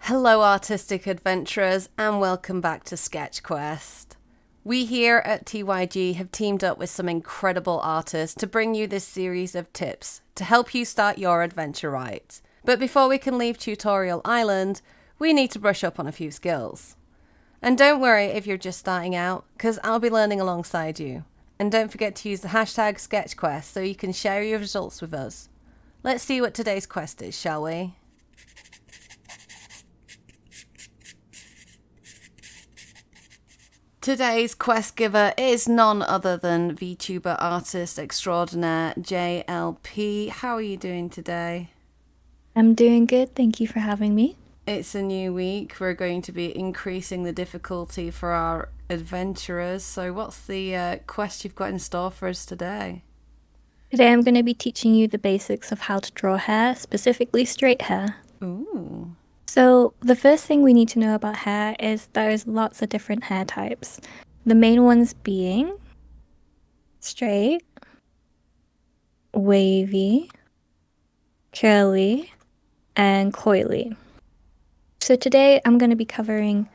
Hello, artistic adventurers, and welcome back to Sketch Quest. We here at TYG have teamed up with some incredible artists to bring you this series of tips to help you start your adventure right. But before we can leave Tutorial Island, we need to brush up on a few skills. And don't worry if you're just starting out, because I'll be learning alongside you. And don't forget to use the hashtag SketchQuest so you can share your results with us. Let's see what today's quest is, shall we? Today's quest giver is none other than VTuber artist extraordinaire J.L.P. How are you doing today? I'm doing good, thank you for having me. It's a new week. We're going to be increasing the difficulty for our adventurers. So what's the quest you've got in store for us today? Today I'm going to be teaching you the basics of how to draw hair, specifically straight hair. Ooh. So the first thing we need to know about hair is there's lots of different hair types. The main ones being straight, wavy, curly, and coily. So today I'm going to be covering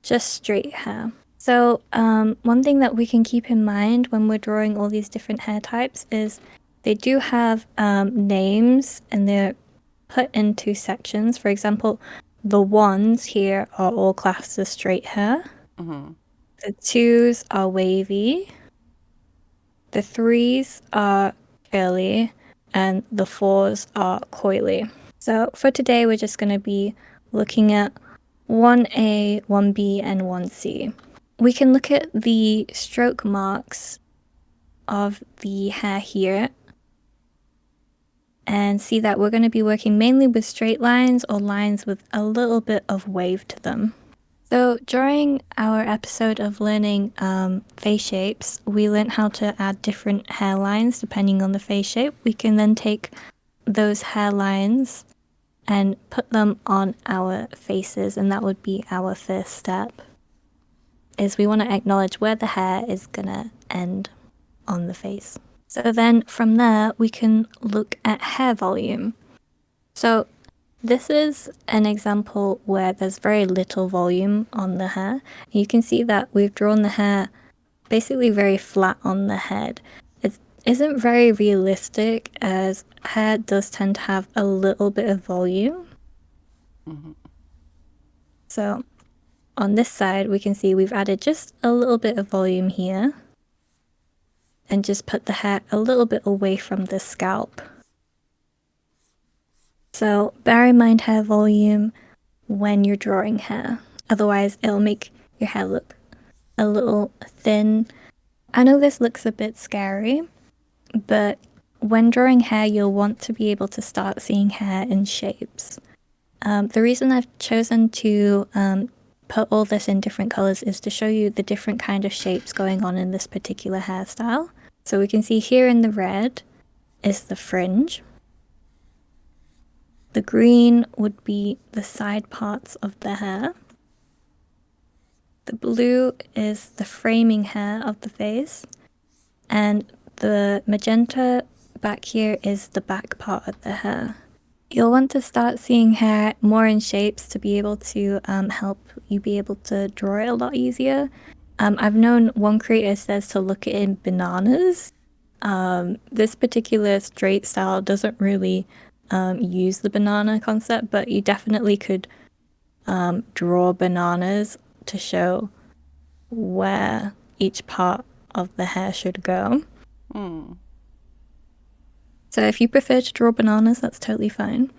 just straight hair. So one thing that we can keep in mind when we're drawing all these different hair types is they do have names and they're put into sections. For example, the ones here are all classed as straight hair. Mm-hmm. The twos are wavy. The threes are curly. And the fours are coily. So for today, we're just going to be looking at 1A, 1B, and 1C. We can look at the stroke marks of the hair here and see that we're going to be working mainly with straight lines or lines with a little bit of wave to them. So during our episode of learning face shapes, we learned how to add different hairlines depending on the face shape. We can then take those hairlines and put them on our faces, and that would be our first step, is we want to acknowledge where the hair is going to end on the face. So then from there, we can look at hair volume. So this is an example where there's very little volume on the hair. You can see that we've drawn the hair basically very flat on the head. It isn't very realistic as hair does tend to have a little bit of volume. Mm-hmm. So on this side, we can see we've added just a little bit of volume here and just put the hair a little bit away from the scalp. So bear in mind hair volume when you're drawing hair. Otherwise, it'll make your hair look a little thin. I know this looks a bit scary, but when drawing hair, you'll want to be able to start seeing hair in shapes. The reason I've chosen to put all this in different colors is to show you the different kind of shapes going on in this particular hairstyle. So we can see here in the red is the fringe. The green would be the side parts of the hair. The blue is the framing hair of the face. And the magenta back here is the back part of the hair. You'll want to start seeing hair more in shapes to be able to help you be able to draw it a lot easier. I've known one creator says to look at it in bananas. This particular straight style doesn't really use the banana concept, but you definitely could draw bananas to show where each part of the hair should go. Mm. So if you prefer to draw bananas, that's totally fine.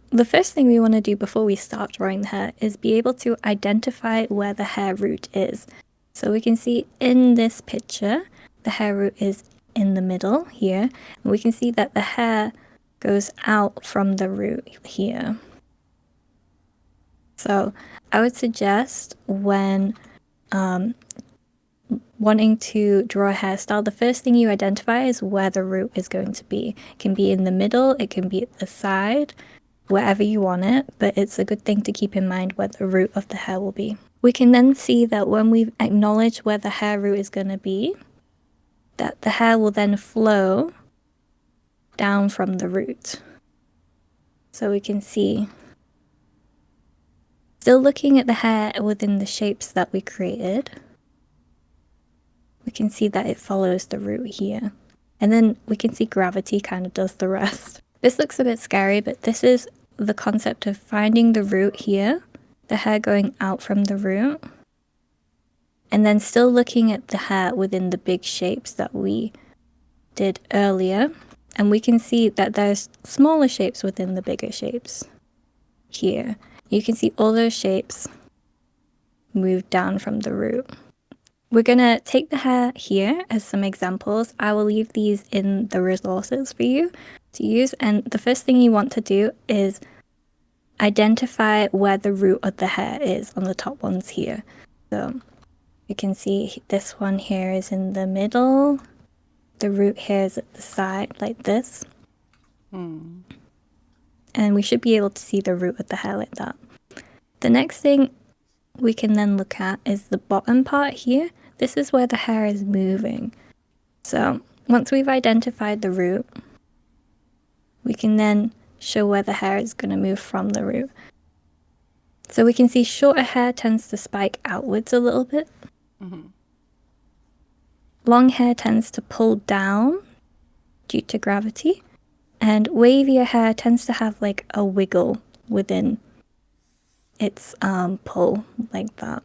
The first thing we want to do before we start drawing the hair is be able to identify where the hair root is. So we can see in this picture, the hair root is in the middle here. And we can see that the hair goes out from the root here. So I would suggest when wanting to draw a hairstyle, the first thing you identify is where the root is going to be. It can be in the middle, it can be at the side, wherever you want it, but it's a good thing to keep in mind where the root of the hair will be. we can then see that when we acknowledge where the hair root is going to be, that the hair will then flow down from the root. So we can see, still looking at the hair within the shapes that we created, we can see that it follows the root here. And then we can see gravity kind of does the rest. This looks a bit scary, but this is the concept of finding the root here, the hair going out from the root, and then still looking at the hair within the big shapes that we did earlier. And we can see that there's smaller shapes within the bigger shapes here. You can see all those shapes move down from the root. We're going to take the hair here as some examples. I will leave these in the resources for you to use. And the first thing you want to do is identify where the root of the hair is on the top ones here. So you can see this one here is in the middle. The root here is at the side like this. And we should be able to see the root of the hair like that. The next thing we can then look at is the bottom part here. This is where the hair is moving. So once we've identified the root, we can then show where the hair is going to move from the root. So we can see shorter hair tends to spike outwards a little bit. Long hair tends to pull down due to gravity. And wavier hair tends to have like a wiggle within its pull like that.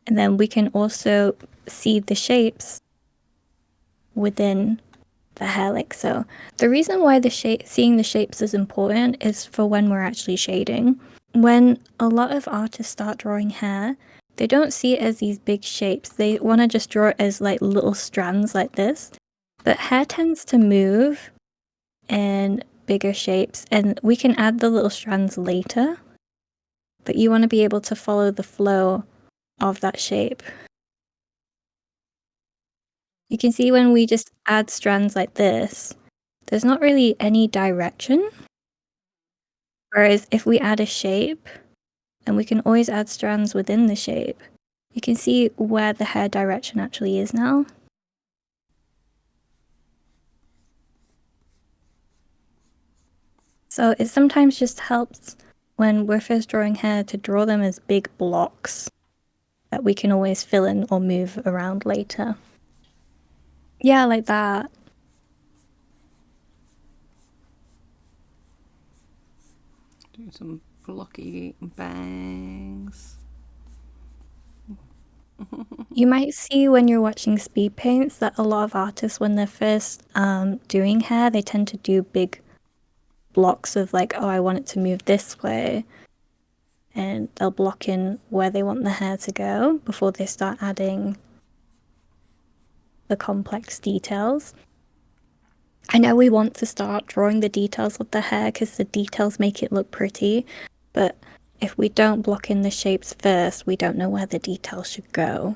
And then we can also see the shapes within the hair like so. The reason why seeing the shapes is important is for when we're actually shading. When a lot of artists start drawing hair, they don't see it as these big shapes. They want to just draw it as like little strands like this. But hair tends to move in bigger shapes, and we can add the little strands later. But you want to be able to follow the flow of that shape. You can see when we just add strands like this, there's not really any direction. Whereas if we add a shape, and we can always add strands within the shape, you can see where the hair direction actually is now. So it sometimes just helps when we're first drawing hair to draw them as big blocks that we can always fill in or move around later. Yeah, like that. Do some blocky bangs. You might see when you're watching speed paints that a lot of artists, when they're first doing hair, they tend to do big blocks of like, oh, I want it to move this way. And they'll block in where they want the hair to go before they start adding the complex details. I know we want to start drawing the details of the hair because the details make it look pretty, but if we don't block in the shapes first, we don't know where the details should go.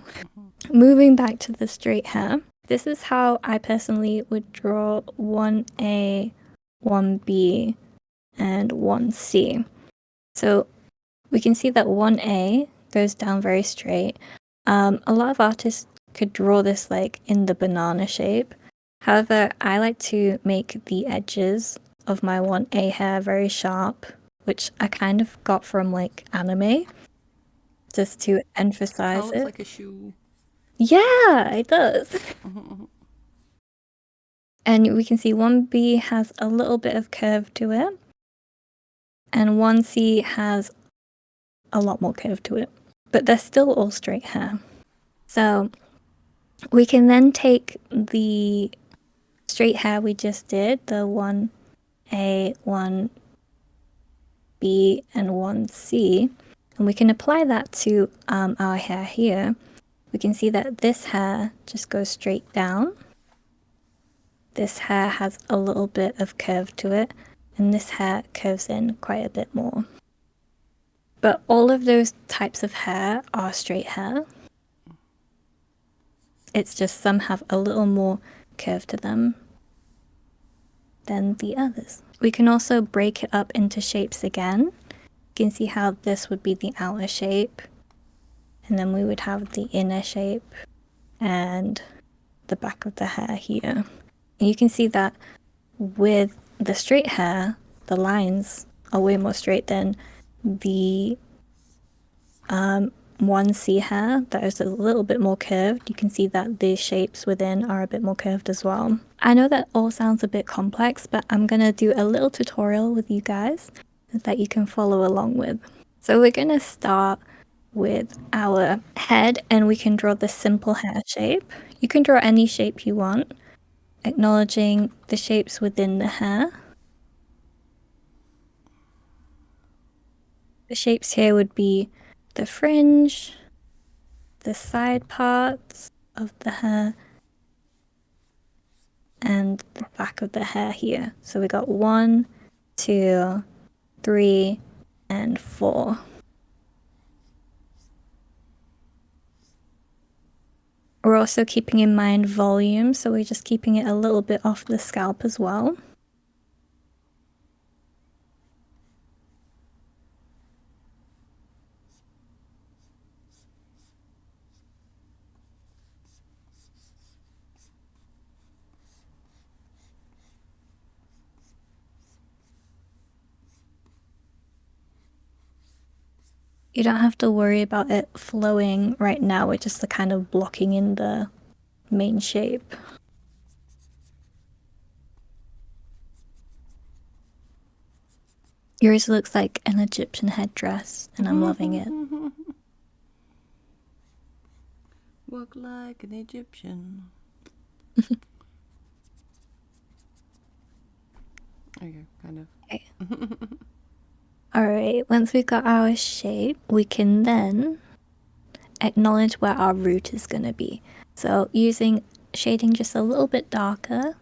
Moving back to the straight hair, this is how I personally would draw 1A, 1B, and 1C. So we can see that 1A goes down very straight. A lot of artists could draw this like in the banana shape. However, I like to make the edges of my 1A hair very sharp, which I kind of got from like anime, just to emphasize That looks it. like a shoe. Yeah, it does. And we can see 1B has a little bit of curve to it, and 1C has a lot more curve to it, but they're still all straight hair. So we can then take the straight hair we just did, the 1A, 1B, and 1C, and we can apply that to our hair here. We can see that this hair just goes straight down. This hair has a little bit of curve to it, and this hair curves in quite a bit more. But all of those types of hair are straight hair. It's just some have a little more curve to them. than the others. We can also break it up into shapes again. You can see how this would be the outer shape, and then we would have the inner shape and the back of the hair here. And you can see that with the straight hair, the lines are way more straight than the 1C hair that is a little bit more curved. You can see that the shapes within are a bit more curved as well. I know that all sounds a bit complex, but I'm gonna do a little tutorial with you guys that you can follow along with. So we're gonna start with our head, and we can draw the simple hair shape. You can draw any shape you want, acknowledging the shapes within the hair. The shapes here would be the fringe, the side parts of the hair, and the back of the hair here. So we got 1, 2, 3, and 4. We're also keeping in mind volume, so we're just keeping it a little bit off the scalp as well. You don't have to worry about it flowing right now, we're just kind of blocking in the main shape. Yours looks like an Egyptian headdress, and I'm loving it. Walk like an Egyptian. Okay, kind of. Okay. Alright, once we've got our shape, we can then acknowledge where our root is going to be. So using shading just a little bit darker,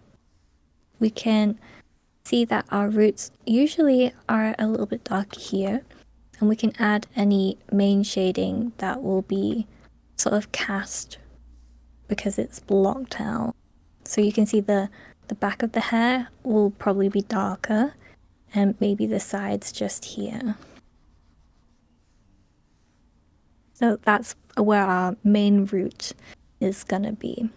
we can see that our roots usually are a little bit dark here, and we can add any main shading that will be sort of cast because it's blocked out. So you can see the back of the hair will probably be darker, and maybe the sides just here. So that's where our main root is gonna be.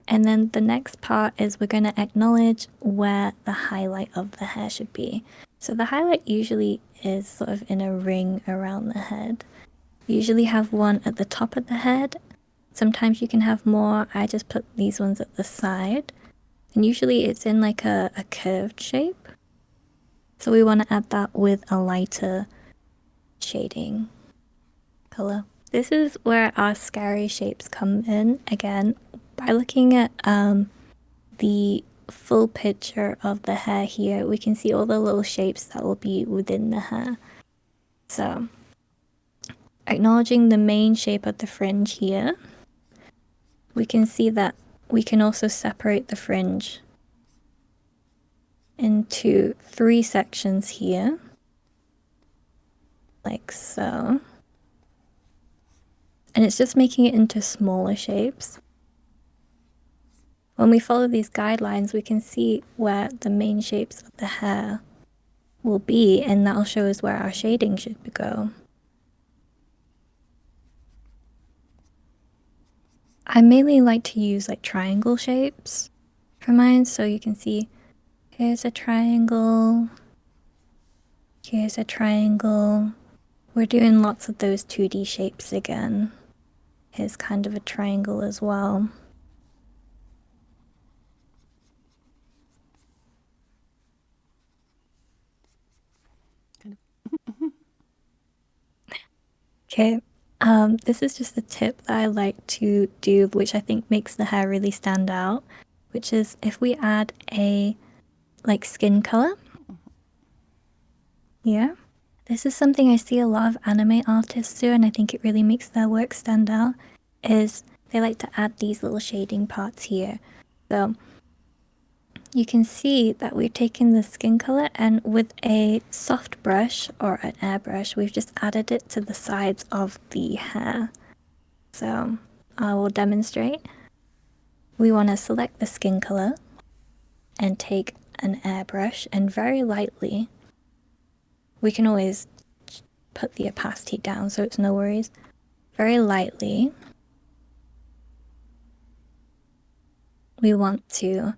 And then the next part is we're gonna acknowledge where the highlight of the hair should be. So the highlight usually is sort of in a ring around the head. You usually have one at the top of the head. Sometimes you can have more. I just put these ones at the side. And usually it's in like a curved shape. So we want to add that with a lighter shading color. This is where our scary shapes come in again. By looking at the full picture of the hair here, we can see all the little shapes that will be within the hair. So, acknowledging the main shape of the fringe here, we can see that we can also separate the fringe into 3 sections here, like so. And it's just making it into smaller shapes. When we follow these guidelines, we can see where the main shapes of the hair will be, and that'll show us where our shading should go. I mainly like to use like triangle shapes for mine, so you can see here's a triangle, here's a triangle. We're doing lots of those 2D shapes again. Here's kind of a triangle as well. Okay, this is just a tip that I like to do, which I think makes the hair really stand out, which is if we add a like skin color. Yeah. This is something I see a lot of anime artists do, and I think it really makes their work stand out, is they like to add these little shading parts here. So you can see that we've taken the skin color, and with a soft brush or an airbrush, we've just added it to the sides of the hair. So I will demonstrate. We want to select the skin color and take an airbrush and very lightly, we can always put the opacity down so it's no worries, very lightly, we want to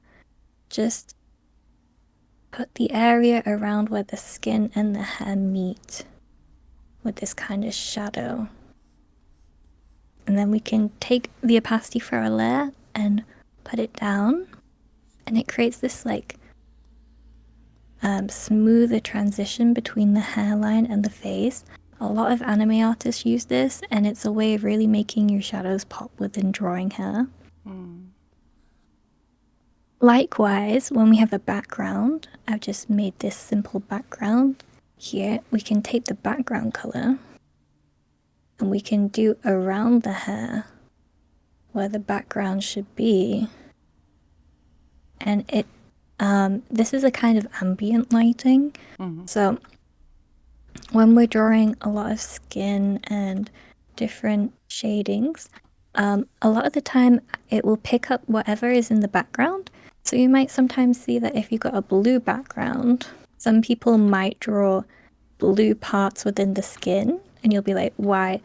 just put the area around where the skin and the hair meet with this kind of shadow. And then we can take the opacity for our layer and put it down, and it creates this like smoother transition between the hairline and the face. A lot of anime artists use this, and it's a way of really making your shadows pop within drawing hair. Likewise, when we have a background, I've just made this simple background. Here, we can take the background color and we can do around the hair where the background should be. And this is a kind of ambient lighting. So when we're drawing a lot of skin and different shadings, a lot of the time it will pick up whatever is in the background. So you might sometimes see that if you've got a blue background, some people might draw blue parts within the skin, and you'll be like, why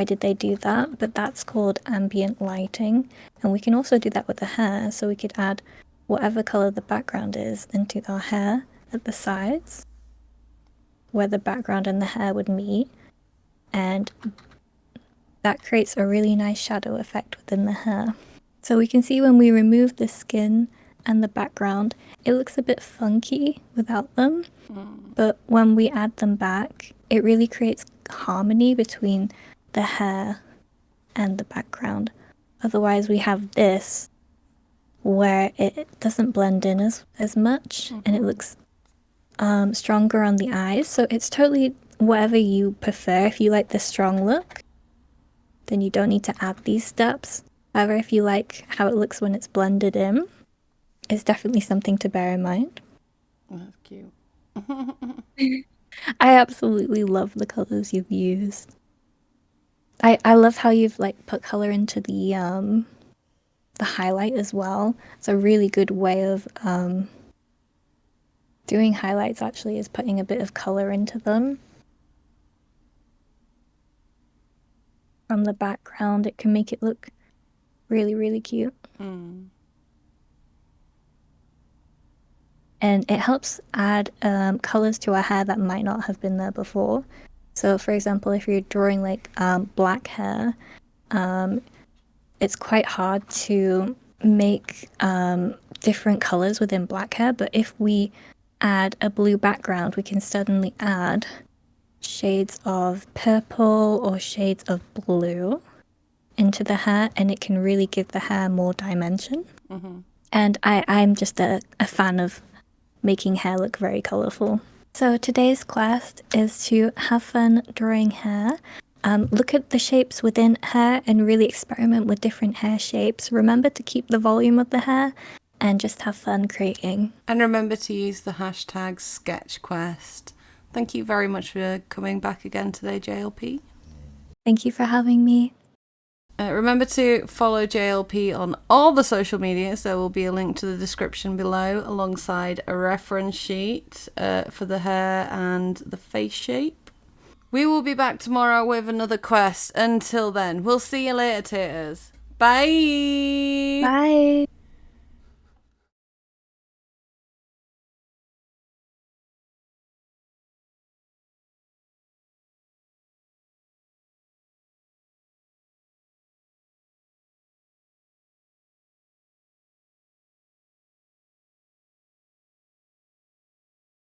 did they do that? But that's called ambient lighting. And we can also do that with the hair. So we could add whatever color the background is into our hair at the sides, where the background and the hair would meet. And that creates a really nice shadow effect within the hair. So we can see when we remove the skin and the background, it looks a bit funky without them. But when we add them back, it really creates harmony between the hair and the background. Otherwise, we have this where it doesn't blend in as much, and it looks stronger on the eyes. So it's totally whatever you prefer. If you like the strong look, then you don't need to add these steps. However, if you like how it looks when it's blended in, it's definitely something to bear in mind. That's cute. I absolutely love the colors you've used. I love how you've like put color into the highlight as well. It's a really good way of doing highlights actually, is putting a bit of color into them. From the background, it can make it look really, really cute. And it helps add colors to our hair that might not have been there before. So for example, if you're drawing like black hair, it's quite hard to make different colors within black hair, but if we add a blue background, we can suddenly add shades of purple or shades of blue into the hair, and it can really give the hair more dimension. And I'm just a fan of making hair look very colorful. So today's quest is to have fun drawing hair. Look at the shapes within hair and really experiment with different hair shapes. Remember to keep the volume of the hair and just have fun creating. And remember to use the hashtag SketchQuest. Thank you very much for coming back again today, JLP. Thank you for having me. Remember to follow JLP on all the social medias. There will be a link to the description below alongside a reference sheet for the hair and the face shape. We will be back tomorrow with another quest. Until then, we'll see you later, taters. Bye! Bye!